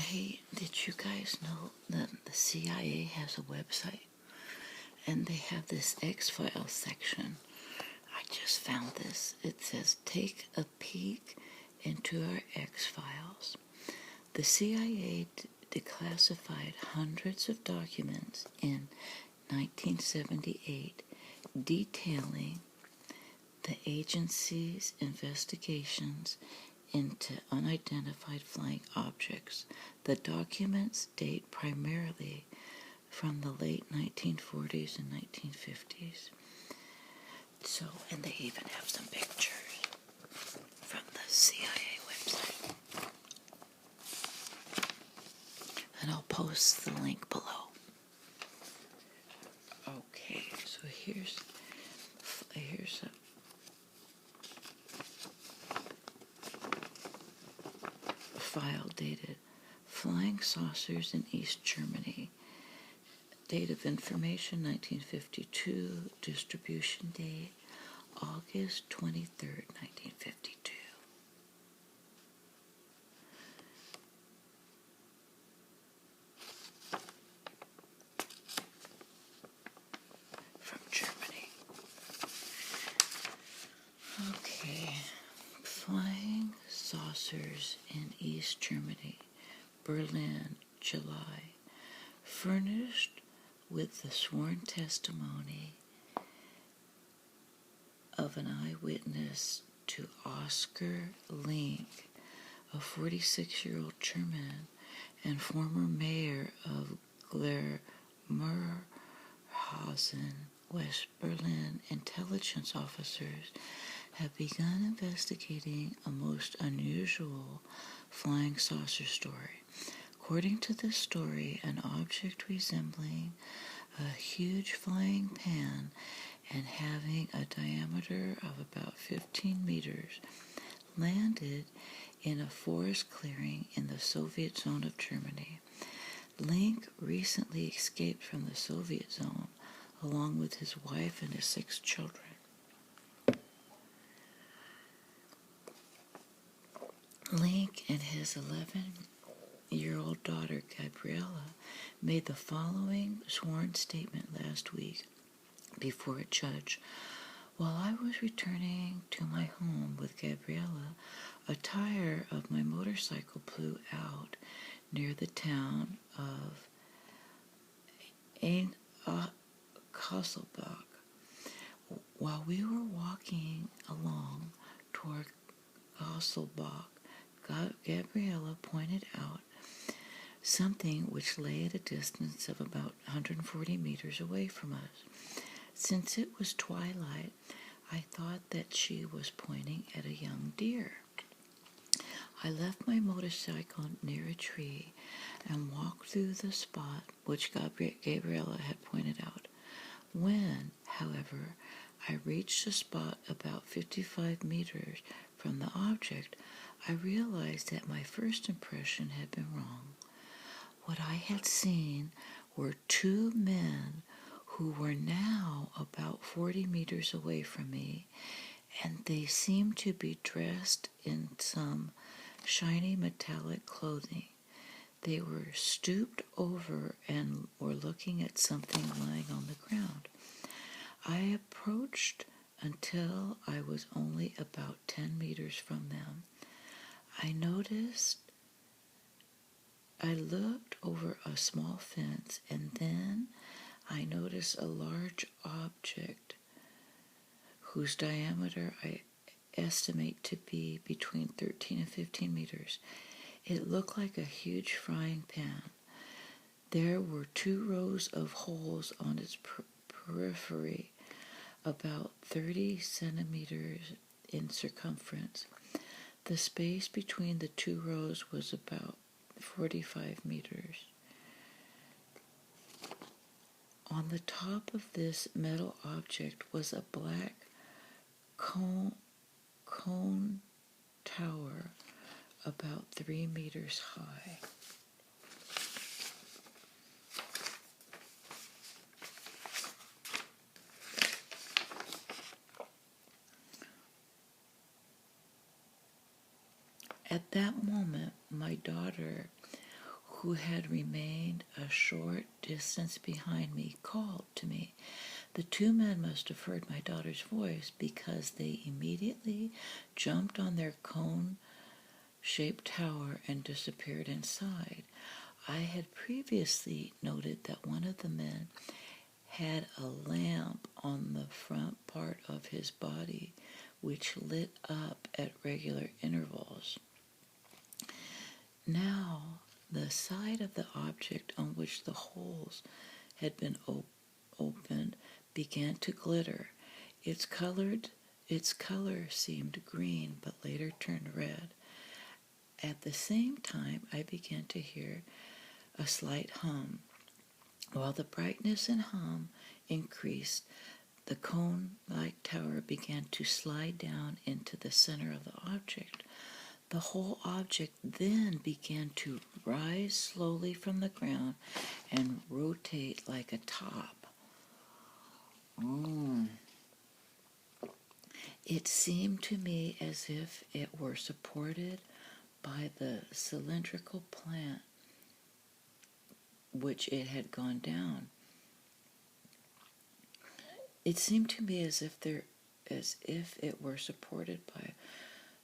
Hey, did you guys know that the CIA has a website? And they have this X-Files section. I just found this. It says, take a peek into our X-Files. The CIA declassified hundreds of documents in 1978 detailing the agency's investigations into unidentified flying objects. The documents date primarily from the late 1940s and 1950s. So, and they even have some pictures from the CIA website. And I'll post the link below. Okay, so here's a file dated Flying Saucers in East Germany. Date of information 1952. Distribution date August 23rd, 1952. From Germany. Okay. Flying Saucers in East Germany. Berlin, July. Furnished with the sworn testimony of an eyewitness to Oscar Link, a 46-year-old German and former mayor of Glarmerhausen, West Berlin, intelligence officers have begun investigating a most unusual flying saucer story. According to this story, an object resembling a huge flying pan and having a diameter of about 15 meters landed in a forest clearing in the Soviet zone of Germany. Link recently escaped from the Soviet zone along with his wife and his 6 children. Link and his 11-year-old daughter, Gabriella, made the following sworn statement last week before a judge. While I was returning to my home with Gabriella, a tire of my motorcycle blew out near the town of Kasselbach. While we were walking along toward Kasselbach, Gabriella pointed out something which lay at a distance of about 140 meters away from us. Since it was twilight, I thought that she was pointing at a young deer. I left my motorcycle near a tree and walked through the spot which Gabriella had pointed out. When, however, I reached a spot about 55 meters from the object, I realized that my first impression had been wrong. What I had seen were 2 men who were now about 40 meters away from me, and they seemed to be dressed in some shiny metallic clothing. They were stooped over and were looking at something lying on the ground. I approached until I was only about 10 meters from them. I looked over a small fence, and then I noticed a large object whose diameter I estimate to be between 13 and 15 meters. It looked like a huge frying pan. There were 2 rows of holes on its periphery, about 30 centimeters in circumference. The space between the 2 rows was about 45 meters. On the top of this metal object was a black cone tower about 3 meters high. At that moment, my daughter, who had remained a short distance behind me, called to me. The two men must have heard my daughter's voice because they immediately jumped on their cone-shaped tower and disappeared inside. I had previously noted that one of the men had a lamp on the front part of his body which lit up at regular intervals. Now, the side of the object on which the holes had been opened began to glitter. Its color seemed green, but later turned red. At the same time, I began to hear a slight hum. While the brightness and hum increased, the cone-like tower began to slide down into the center of the object. The whole object then began to rise slowly from the ground and rotate like a top. It seemed to me as if it were supported by the cylindrical plant which it had gone down. It seemed to me as if it were supported by a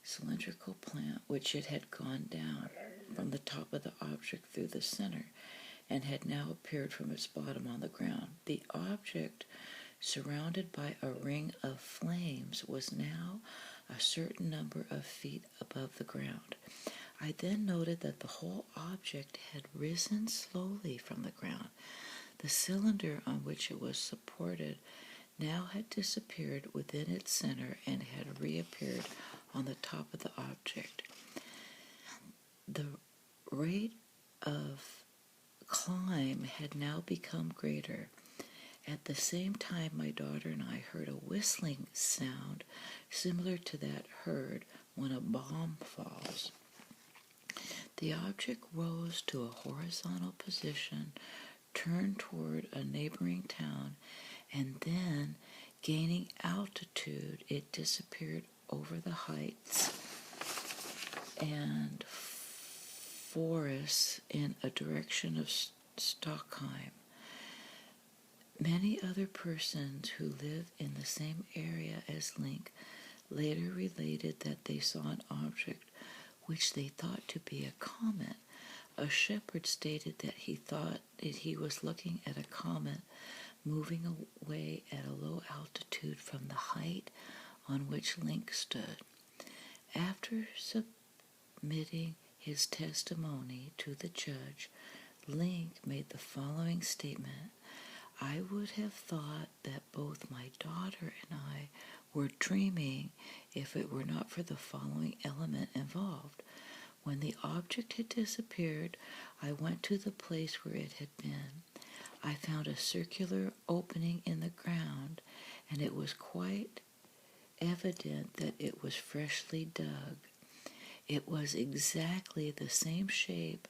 cylindrical plant which it had gone down from the top of the object through the center and had now appeared from its bottom on the ground. The object, surrounded by a ring of flames, was now a certain number of feet above the ground. I then noted that the whole object had risen slowly from the ground. The cylinder on which it was supported now had disappeared within its center and had reappeared on the top of the object. The rate of climb had now become greater. At the same time, my daughter and I heard a whistling sound similar to that heard when a bomb falls. The object rose to a horizontal position, turned toward a neighboring town, and then, gaining altitude, it disappeared over the heights and forests in a direction of Stockholm. Many other persons who live in the same area as Link later related that they saw an object which they thought to be a comet. A shepherd stated that he thought that he was looking at a comet moving away at a low altitude from the height on which Link stood. After submitting his testimony to the judge, Link made the following statement: "I would have thought that both my daughter and I were dreaming if it were not for the following element involved. When the object had disappeared, I went to the place where it had been. I found a circular opening in the ground, and it was quite evident that it was freshly dug. It was exactly the same shape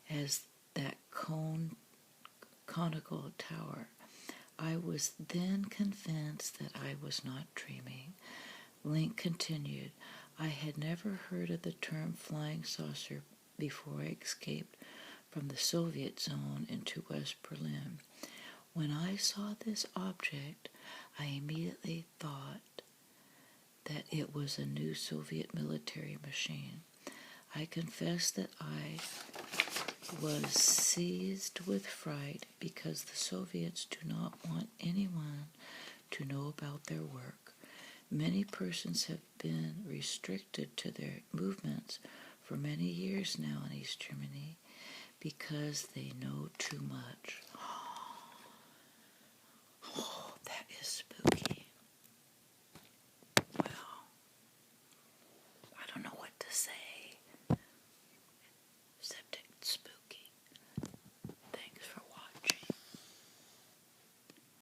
as that conical tower. I was then convinced that I was not dreaming." Link continued, "I had never heard of the term flying saucer before I escaped from the Soviet zone into West Berlin. When I saw this object, I immediately thought that it was a new Soviet military machine. I confess that I was seized with fright because the Soviets do not want anyone to know about their work. Many persons have been restricted to their movements for many years now in East Germany because they know too much." Oh, that is spooky. Well, I don't know what to say.